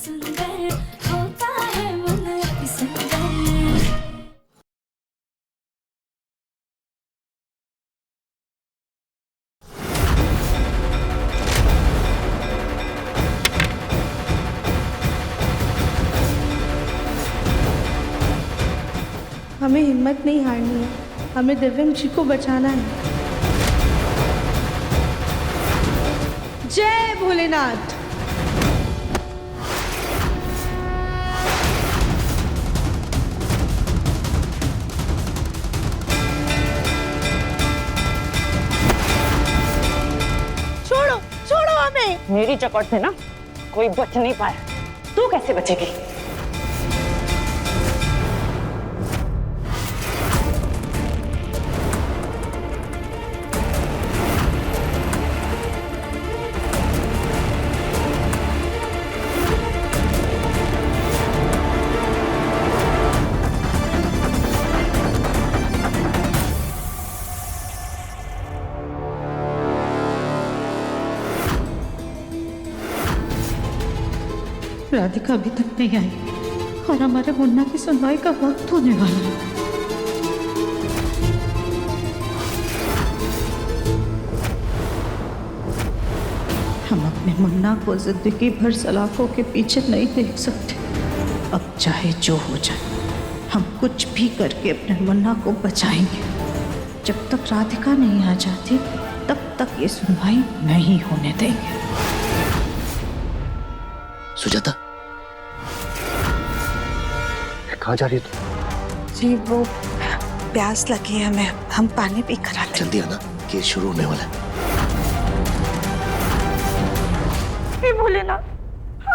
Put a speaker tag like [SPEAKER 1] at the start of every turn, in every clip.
[SPEAKER 1] सुंदर होता है मन अति सुंदर।
[SPEAKER 2] हमें हिम्मत नहीं हारनी है, हमें दिव्यम जी को बचाना है। जय भोलेनाथ। छोड़ो छोड़ो हमें।
[SPEAKER 3] मेरी चपट से ना कोई बच नहीं पाया, तू कैसे बचेगी?
[SPEAKER 2] राधिका अभी तक नहीं आई और हमारे मुन्ना की सुनवाई का वक्त होने वाला है। हम अपने मुन्ना को जिंदगी भर सलाखों के पीछे नहीं देख सकते। अब चाहे जो हो जाए, हम कुछ भी करके अपने मुन्ना को बचाएंगे। जब तक राधिका नहीं आ जाती, तब तक ये सुनवाई नहीं होने देंगे।
[SPEAKER 4] सुजाता, कहाँ जा रही है तू?
[SPEAKER 2] जी वो प्यास लगी है, हमें हम पानी पी कर आते।
[SPEAKER 4] जल्दी आना, केस शुरू होने वाला है।
[SPEAKER 2] हे भोलेनाथ,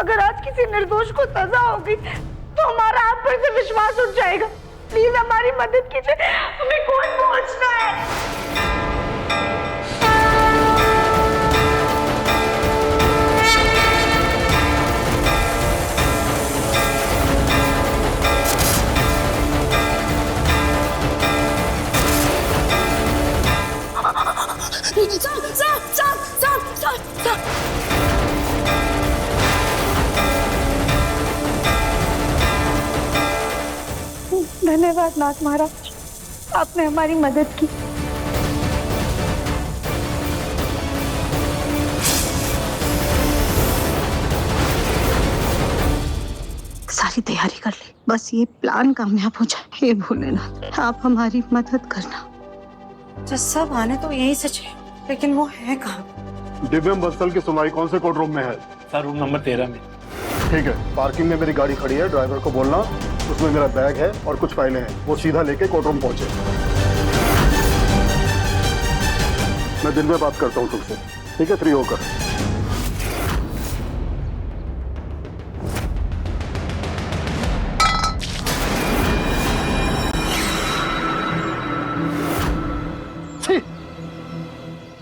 [SPEAKER 2] अगर आज किसी निर्दोष को सजा होगी तो हमारा आप पर से विश्वास उठ जाएगा। प्लीज हमारी मदद कीजिए, हमें कौन पहुंचना है। धन्यवाद नाथ महाराज, आपने हमारी मदद की। सारी तैयारी कर ली, बस ये प्लान कामयाब हो जाए। हे भोलेनाथ, आप हमारी मदद करना। जस्सा आने तो यही सच है, लेकिन वो है कहाँ?
[SPEAKER 5] दिव्यम बंसल की सुनवाई कौन से कोर्ट रूम में है?
[SPEAKER 6] सर रूम नंबर 13 में।
[SPEAKER 5] ठीक है, पार्किंग में मेरी गाड़ी खड़ी है, ड्राइवर को बोलना उसमें मेरा बैग है और कुछ फाइलें हैं, वो सीधा लेके कोर्ट रूम पहुंचे। मैं दिन में बात करता हूँ तुमसे, ठीक है? फ्री होकर।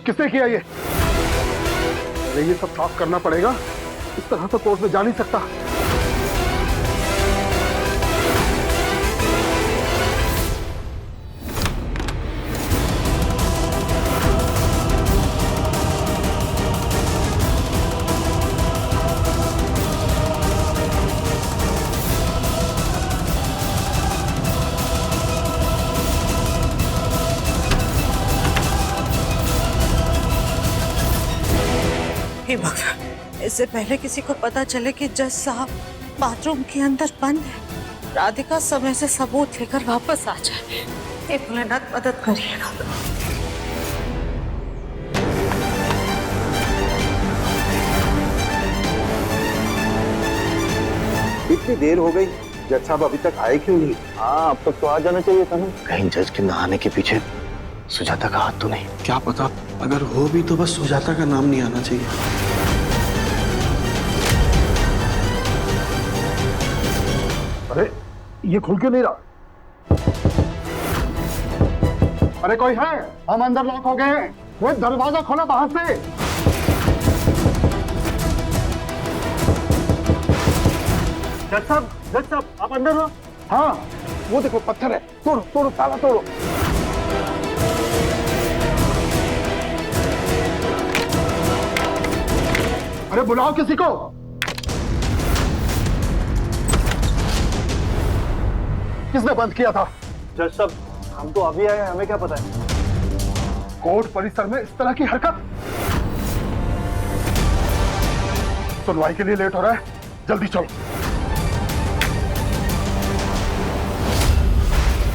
[SPEAKER 5] किसने किया ये? अरे ये सब साफ करना पड़ेगा, इस तरह तो कोर्ट में जा नहीं सकता।
[SPEAKER 2] हे भगवान, इससे पहले किसी को पता चले कि जज साहब बाथरूम के अंदर बंद है, राधिका समय से सबूत लेकर वापस आ जाए। हे भोलेनाथ, मदद करिएगा।
[SPEAKER 7] इतनी देर हो गई, जज साहब अभी तक आए क्यों नहीं? हाँ, अब तक तो आ जाना चाहिए था ना।
[SPEAKER 4] कहीं जज के नहाने के पीछे सुजाता का हाथ तो नहीं?
[SPEAKER 6] क्या पता, अगर हो भी तो बस सुजाता का नाम नहीं आना चाहिए।
[SPEAKER 5] अरे ये खुल क्यों नहीं रहा? अरे कोई है? हम अंदर लॉक हो गए हैं, वो दरवाजा खोला बाहर से। जज साहब आप अंदर हो? हाँ, वो देखो पत्थर है, तोड़ो तोड़ो, ताला तोड़ो। अरे बुलाओ किसी को। किसने बंद किया था?
[SPEAKER 4] जज साहब, हम तो अभी आए हैं, हमें क्या पता है?
[SPEAKER 5] कोर्ट परिसर में इस तरह की हरकत? सुनवाई के लिए लेट हो रहा है, जल्दी चलो।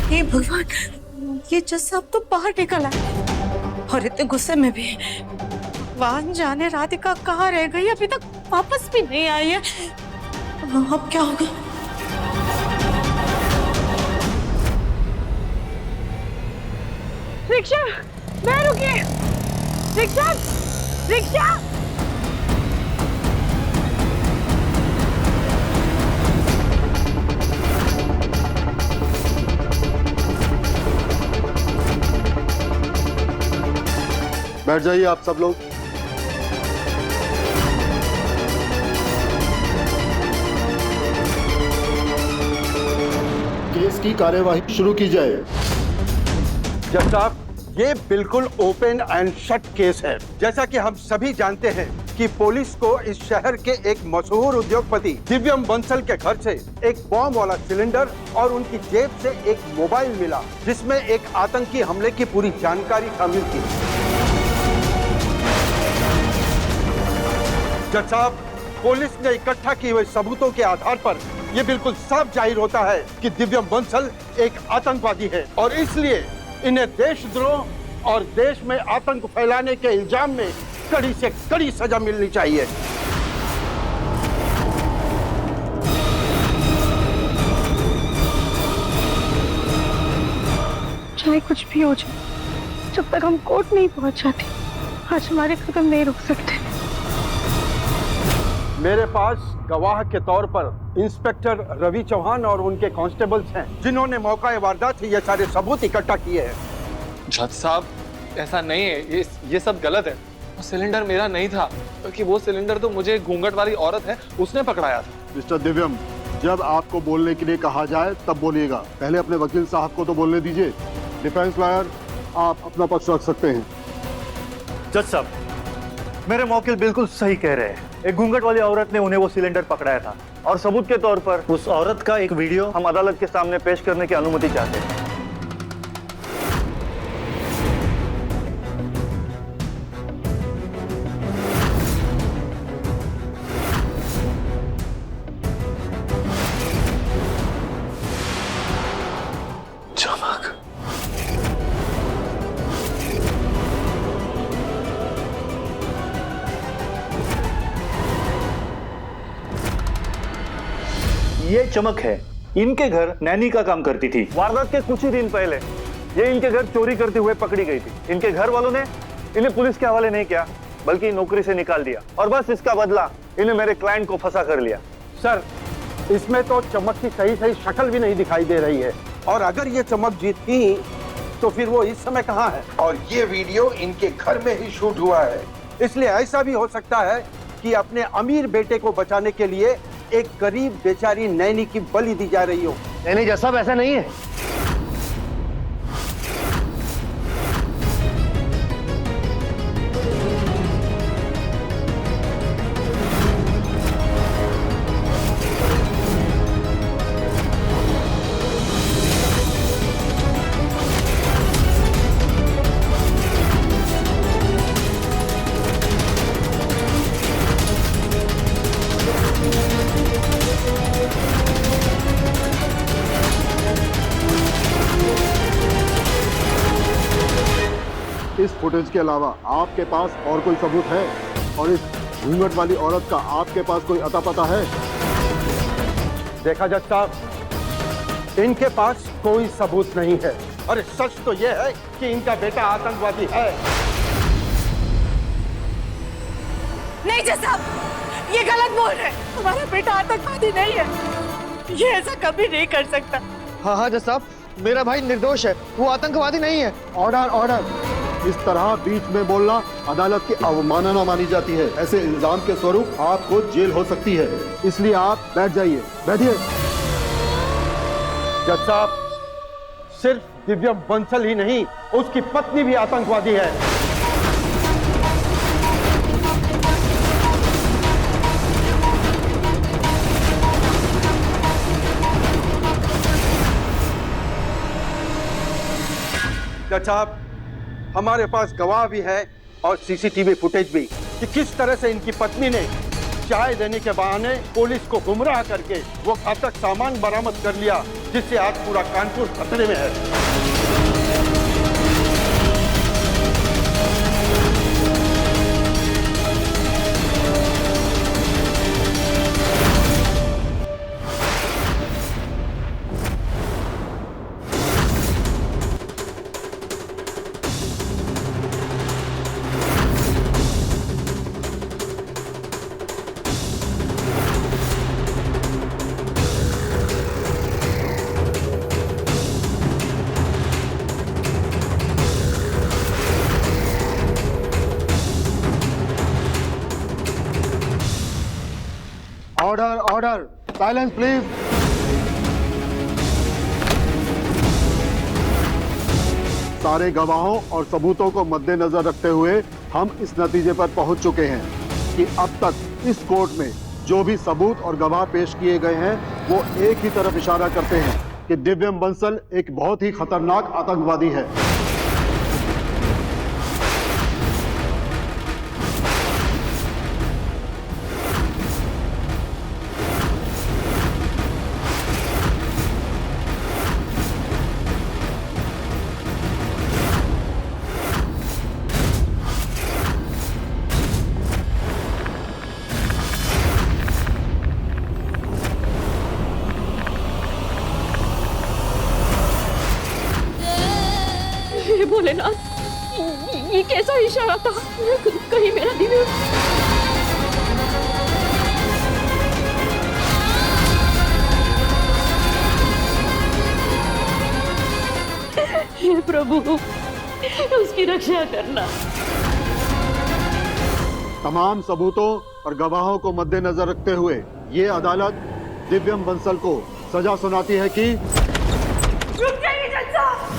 [SPEAKER 2] हे भगवान, ये जज साहब तो बाहर निकला है और इतने गुस्से में भी। वाहन जाने राधिका कहाँ रह गई, अभी तक वापस भी नहीं आई है। अब क्या होगा?
[SPEAKER 3] रिक्शा, मैं रुकिए। Rickshaw, rickshaw.
[SPEAKER 5] बैठ जाइए आप सब लोग। केस की कार्यवाही शुरू की जाए।
[SPEAKER 7] जज साहब, ये बिल्कुल ओपन एंड शट केस है। जैसा कि हम सभी जानते हैं कि पुलिस को इस शहर के एक मशहूर उद्योगपति दिव्यम बंसल के घर से एक बॉम्ब वाला सिलेंडर और उनकी जेब से एक मोबाइल मिला, जिसमें एक आतंकी हमले की पूरी जानकारी शामिल थी। जज साहब, पुलिस ने इकट्ठा किए हुए सबूतों के आधार पर यह बिल्कुल साफ जाहिर होता है कि दिव्यम बंसल एक आतंकवादी है और इसलिए इन्हें देशद्रोह और देश में आतंक फैलाने के इल्जाम में कड़ी से कड़ी सजा मिलनी चाहिए।
[SPEAKER 8] चाहे कुछ भी हो जाए, जब तक हम कोर्ट नहीं पहुंच जाते, आज हमारे कदम नहीं रुक सकते।
[SPEAKER 7] मेरे पास गवाह के तौर पर इंस्पेक्टर रवि चौहान और उनके कांस्टेबल्स हैं, जिन्होंने मौका वारदात से ये सारे सबूत इकट्ठा किए हैं।
[SPEAKER 9] जज साहब, ऐसा नहीं है, ये सब गलत है। वो सिलेंडर मेरा नहीं था, क्योंकि वो सिलेंडर तो मुझे घूंघट वाली औरत है, उसने पकड़ाया था।
[SPEAKER 5] मिस्टर दिव्यम, जब आपको बोलने के लिए कहा जाए तब बोलिएगा। पहले अपने वकील साहब को तो बोलने दीजिए। डिफेंस लॉयर, आप अपना पक्ष रख सकते हैं।
[SPEAKER 4] जज साहब, मेरे मौकिल बिल्कुल सही कह रहे हैं। एक घूंघट वाली औरत ने उन्हें वो सिलेंडर पकड़ाया था और सबूत के तौर पर उस औरत का एक वीडियो हम अदालत के सामने पेश करने की अनुमति चाहते हैं।
[SPEAKER 6] चमक।
[SPEAKER 4] ये चमक है, इनके घर नैनी का काम करती थी। वारदात के कुछ ही दिन पहले ये इनके घर चोरी करते हुए पकड़ी गई थी। इनके घर वालों ने इन्हें पुलिस के हवाले नहीं किया, बल्कि नौकरी से निकाल दिया और बस इसका बदला इन्हें मेरे क्लाइंट को फंसा कर लिया।
[SPEAKER 7] सर, इसमें तो चमक की सही सही शक्ल भी नहीं दिखाई दे रही है, और अगर ये चमक जीत थी तो फिर वो इस समय कहाँ है? और ये वीडियो इनके घर में ही शूट हुआ है, इसलिए ऐसा भी हो सकता है कि अपने अमीर बेटे को बचाने के लिए एक गरीब बेचारी नैनी की बलि दी जा रही हो।
[SPEAKER 4] नहीं जैसा ऐसा नहीं है।
[SPEAKER 5] इस फुटेज के अलावा आपके पास और कोई सबूत है? और इस घूंघट वाली औरत का आपके पास कोई अता पता है?
[SPEAKER 7] देखा जज साहब, इनके पास कोई सबूत नहीं है, और सच तो यह है कि इनका बेटा आतंकवादी है।
[SPEAKER 2] नहीं जज साहब, ये गलत बोल रहे। हमारा बेटा आतंकवादी नहीं है, ये ऐसा कभी नहीं कर सकता।
[SPEAKER 10] हाँ जज साहब, मेरा भाई निर्दोष है, वो आतंकवादी नहीं है।
[SPEAKER 5] Order order. इस तरह बीच में बोलना अदालत की अवमानना मानी जाती है। ऐसे इल्जाम के स्वरूप आपको जेल हो सकती है, इसलिए आप बैठ जाइए। बैठिए।
[SPEAKER 7] जज साहब, सिर्फ दिव्यम बंसल ही नहीं, उसकी पत्नी भी आतंकवादी है। जज साहब, हमारे पास गवाह भी है और सीसीटीवी फुटेज भी कि किस तरह से इनकी पत्नी ने चाय देने के बहाने पुलिस को गुमराह करके वो घातक सामान बरामद कर लिया, जिससे आज पूरा कानपुर खतरे में है।
[SPEAKER 5] Order order, silence please. सारे गवाहों और सबूतों को मद्देनजर रखते हुए हम इस नतीजे पर पहुंच चुके हैं कि अब तक इस कोर्ट में जो भी सबूत और गवाह पेश किए गए हैं वो एक ही तरफ इशारा करते हैं कि दिव्यम बंसल एक बहुत ही खतरनाक आतंकवादी है।
[SPEAKER 8] भोलेनाथ, ये कैसा इशारा था? कहीं मेरा दिव्य हे प्रभु, उसकी रक्षा करना।
[SPEAKER 5] तमाम सबूतों और गवाहों को मद्देनजर रखते हुए ये अदालत दिव्यम बंसल को सजा सुनाती है कि
[SPEAKER 8] रुक जाइए जज साहब।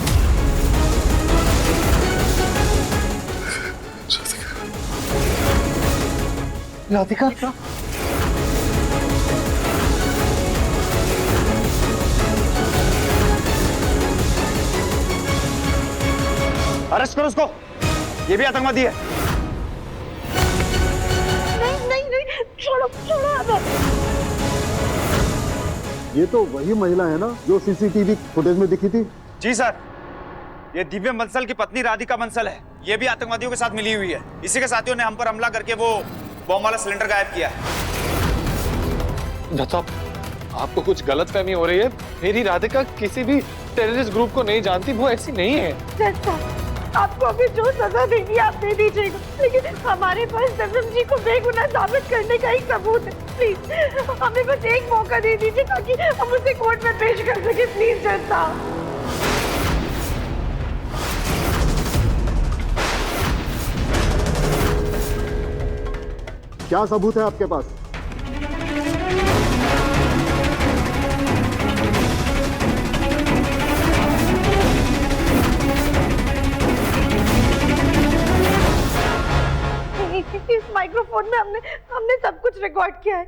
[SPEAKER 10] राधिका,
[SPEAKER 4] अरेस्ट करो उसको, ये भी आतंकवादी है।
[SPEAKER 8] नहीं नहीं नहीं, छोड़ो छोड़ो अब।
[SPEAKER 5] ये तो वही महिला है ना जो सीसीटीवी फुटेज में दिखी थी?
[SPEAKER 11] जी सर, ये दिव्यम बंसल की पत्नी राधिका बंसल है। ये भी आतंकवादियों के साथ मिली हुई है। इसी के साथियों ने हम पर हमला करके वो बॉम्ब वाला सिलेंडर गायब किया है।
[SPEAKER 9] जज साहब, आपको कुछ गलतफहमी हो रही है। मेरी राधिका किसी भी टेररिस्ट ग्रुप को नहीं जानती, वो ऐसी नहीं है।
[SPEAKER 8] जज साहब, आपको अभी जो सजा देगी आप दे दीजिएगा, लेकिन हमारे पास दिव्यम जी को बेगुनाह साबित करने का ही सबूत है। प्लीज हमें बस एक मौका दे दीजिए ताकि हम उसे कोर्ट में पेश कर सके। प्लीज जज साहब।
[SPEAKER 5] क्या सबूत है आपके पास?
[SPEAKER 8] इस माइक्रोफोन में हमने सब कुछ रिकॉर्ड किया है।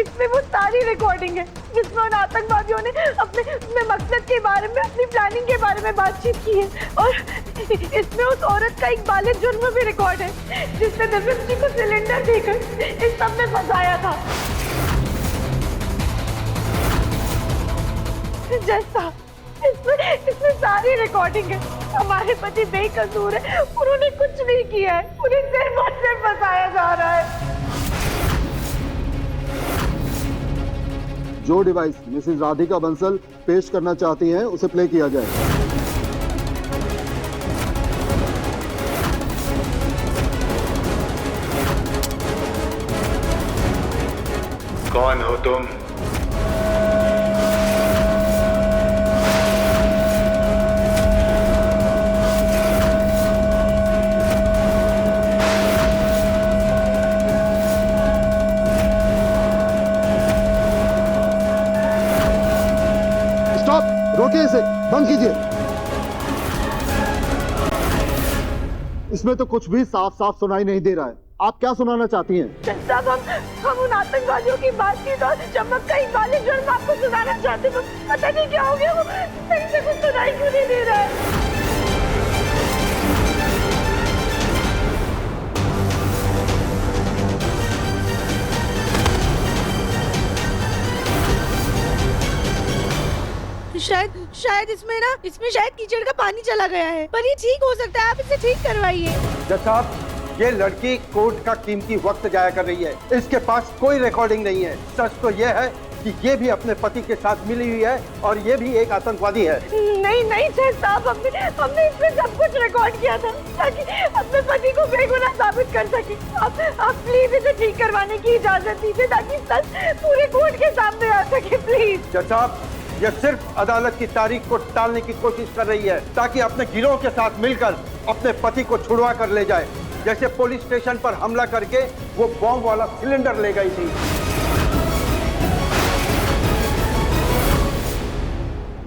[SPEAKER 8] इसमें वो सारी रिकॉर्डिंग है जिसमें उन आतंकवादियों ने अपने मकसद के बारे में, अपनी प्लानिंग के बारे में बातचीत की है। और इसमें उस औरत का एक बालिग जुर्म भी रिकॉर्ड है जिसने दिव्यम जी को सिलेंडर देकर इस सब में फंसाया था। जज साहब, इसमें सारी रिकॉर्डिंग है। हमारे पति बेकसूर है, उन्होंने कुछ नहीं किया है। उन्हें सिर्फ और सिर्फ फंसाया जा रहा है।
[SPEAKER 5] जो डिवाइस मिसेज राधिका बंसल पेश करना चाहती हैं उसे प्ले किया जाए।
[SPEAKER 12] कौन हो तुम?
[SPEAKER 5] रोकिए इसे, बंद कीजिए। इसमें तो कुछ भी साफ साफ सुनाई नहीं दे रहा है। आप क्या सुनाना चाहती हैं?
[SPEAKER 8] साहब, हम उन आतंकवादियों की बातचीत और चमक का एक बालिग जुर्म आपको सुनाना चाहते हैं। पता नहीं क्या हो गया, वो सही से कुछ सुनाई क्यों नहीं दे रहा है। शायद इसमें शायद कीचड़ का पानी चला गया है, पर ये ठीक हो सकता है, आप इसे ठीक करवाइए।
[SPEAKER 7] जज साहब, ये लड़की कोर्ट का कीमती वक्त जाया कर रही है, इसके पास कोई रिकॉर्डिंग नहीं है। सच तो ये है कि ये भी अपने पति के साथ मिली हुई है और ये भी एक आतंकवादी है।
[SPEAKER 8] नहीं जज साहब, हमने इसमें सब कुछ रिकॉर्ड किया था ताकि अपने पति को बेगुनाह साबित कर सके। आप प्लीज इसे ठीक करवाने की इजाजत दीजिए ताकि सच पूरे कोर्ट के सामने आ सके, प्लीज।
[SPEAKER 7] जज साहब, ये सिर्फ अदालत की तारीख को टालने की कोशिश कर रही है ताकि अपने गिरोह के साथ मिलकर अपने पति को छुड़वा कर ले जाए, जैसे पुलिस स्टेशन पर हमला करके वो बॉम्ब वाला सिलेंडर ले गई थी।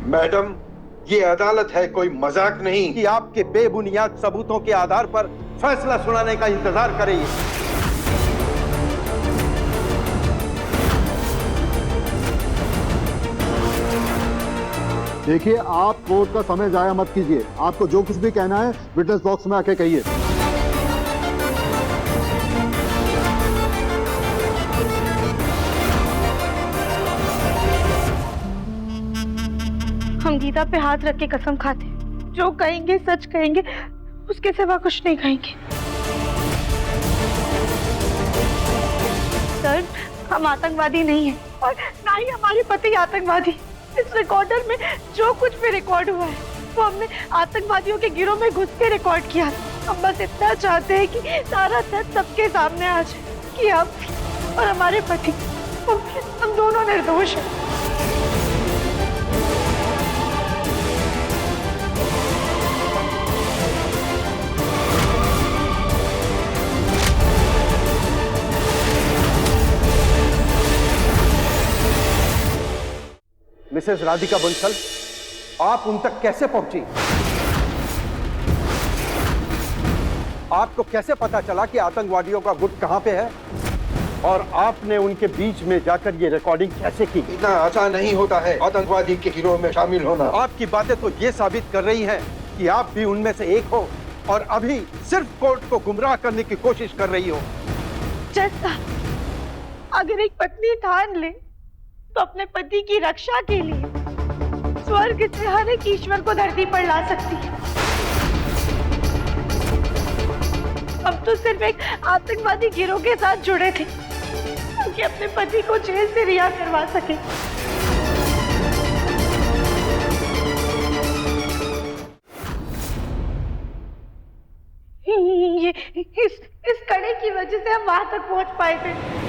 [SPEAKER 7] मैडम, ये अदालत है, कोई मजाक नहीं कि आपके बेबुनियाद सबूतों के आधार पर फैसला सुनाने का इंतजार करें।
[SPEAKER 5] देखिए, आप कोर्ट का समय जाया मत कीजिए। आपको जो कुछ भी कहना है विटनेस बॉक्स में आके कहिए।
[SPEAKER 8] हम गीता पे हाथ रख के कसम खाते, जो कहेंगे सच कहेंगे, उसके सिवा कुछ नहीं कहेंगे। सर, हम आतंकवादी नहीं हैं और ना ही हमारे पति आतंकवादी। इस रिकॉर्डर में जो कुछ भी रिकॉर्ड हुआ है वो हमने आतंकवादियों के गिरोह में घुस के रिकॉर्ड किया। हम बस इतना चाहते हैं कि सारा सच सबके सामने आ जाए कि हम और हमारे पति हम दोनों निर्दोष हैं।
[SPEAKER 7] मिसेस राधिका बंसल, आप उन तक कैसे पहुंची? आपको कैसे पता चला कि आतंकवादियों का गुट कहां पे है? और आपने उनके बीच में जाकर ये रिकॉर्डिंग कैसे की?
[SPEAKER 13] इतना आसान नहीं होता है आतंकवादी के गिरोह में शामिल होना।
[SPEAKER 7] आपकी बातें तो ये साबित कर रही हैं कि आप भी उनमें से एक हो और अभी सिर्फ कोर्ट को गुमराह करने की कोशिश कर रही हो।
[SPEAKER 8] जज साहब, अगर एक पत्नी ठान ले तो अपने पति की रक्षा के लिए स्वर्ग से हर एक ईश्वर को धरती पर ला सकती है। हम तो सिर्फ एक आतंकवादी गिरोह के साथ जुड़े थे ताकि अपने पति को जेल से रिहा करवा सके। ये इस कड़े की वजह से हम वहां तक पहुंच पाए थे।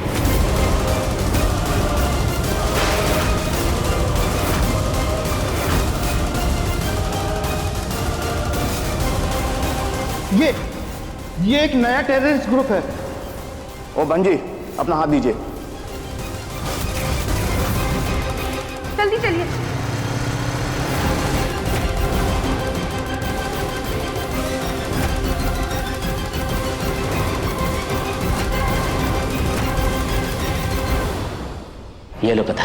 [SPEAKER 10] ये एक नया टेररिस्ट ग्रुप है।
[SPEAKER 14] ओ बंजी, अपना हाथ दीजिए।
[SPEAKER 8] जल्दी चलिए।
[SPEAKER 15] ये लो पता।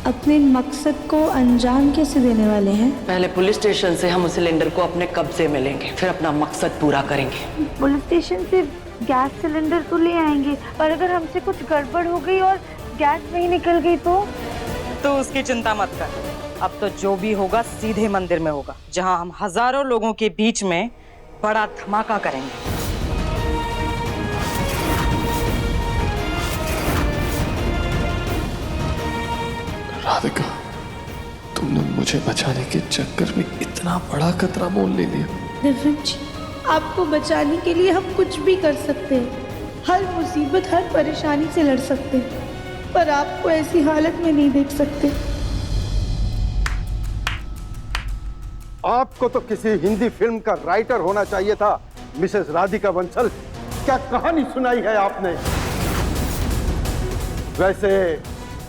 [SPEAKER 16] अपने मकसद को अंजाम कैसे देने वाले हैं?
[SPEAKER 15] पहले पुलिस स्टेशन से हम उस सिलेंडर को अपने कब्जे में लेंगे, फिर अपना मकसद पूरा करेंगे।
[SPEAKER 8] पुलिस स्टेशन से गैस सिलेंडर तो ले आएंगे, पर अगर हमसे कुछ गड़बड़ हो गई और गैस नहीं निकल गई तो
[SPEAKER 3] उसकी चिंता मत कर। अब तो जो भी होगा सीधे मंदिर में होगा, जहां हम हजारों लोगों के बीच में बड़ा धमाका करेंगे।
[SPEAKER 9] राधिका, तुमने मुझे बचाने के चक्कर में इतना बड़ा खतरा मोल ले लिया।
[SPEAKER 16] दिव्यम जी, आपको बचाने के लिए हम कुछ भी कर सकते हैं, हर मुसीबत हर परेशानी से लड़ सकते हैं, पर आपको ऐसी हालत में नहीं देख सकते।
[SPEAKER 7] आपको तो किसी हिंदी फिल्म का राइटर होना चाहिए था, मिसेस राधिका बंसल। क्या कहानी सुनाई है आपने? वैसे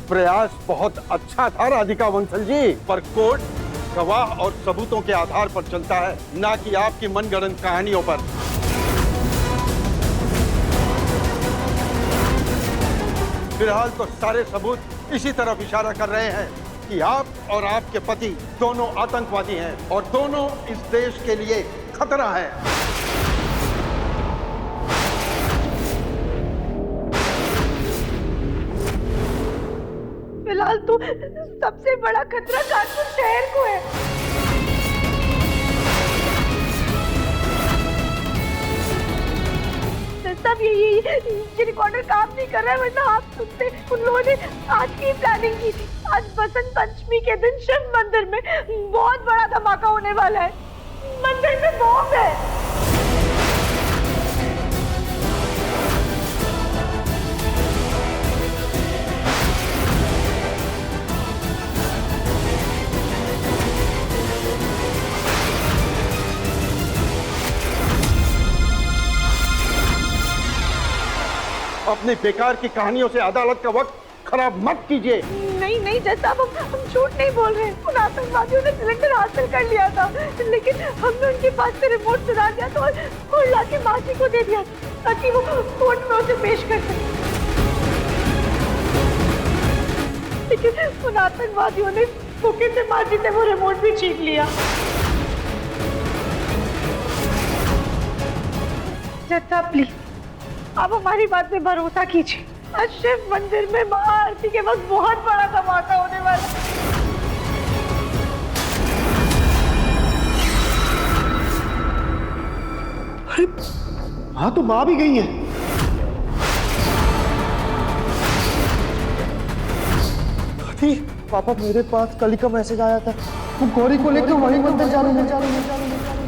[SPEAKER 7] प्रयास बहुत अच्छा था राधिका बंसल जी, पर कोर्ट गवाह और सबूतों के आधार पर चलता है, ना कि आपकी मनगढ़ंत कहानियों पर। फिलहाल तो सारे सबूत इसी तरफ इशारा कर रहे हैं कि आप और आपके पति दोनों आतंकवादी हैं और दोनों इस देश के लिए खतरा है।
[SPEAKER 8] फिलहाल तो सबसे बड़ा खतरा कानपुर शहर को है। सब ये रिकॉर्डर काम नहीं कर रहा है, वरना आप सुनते उन लोगों ने आज की प्लानिंग की थी। आज बसंत पंचमी के दिन शिव मंदिर में बहुत बड़ा धमाका होने वाला है। मंदिर में बॉम्ब है।
[SPEAKER 7] अपनी बेकार की कहानियों से अदालत का वक्त खराब मत कीजिए।
[SPEAKER 8] नहीं जज साहब, हम झूठ नहीं बोल रहे हैं। उन आतंकवादियों ने सिलेंडर हासिल कर लिया था, लेकिन हमने उनके पास से रिमोट चुरा लिया था और लाके माजी को दे दिया ताकि वो कोर्ट में उसे पेश कर सके। लेकिन उन आतंकवादियों ने धोखे से माजी से वो रिमोट भी छीन लिया। जज साहब प्लीज, आप हमारी बात पे भरोसा कीजिए। आज शिव मंदिर में महाआरती के वक्त बहुत बड़ा धमाका होने वाला है।
[SPEAKER 10] अरे हाँ, तो माँ भी गई है। पापा, मेरे पास कल का मैसेज आया था, वो गौरी को लेकर वहीं मंदिर जा रहे हैं।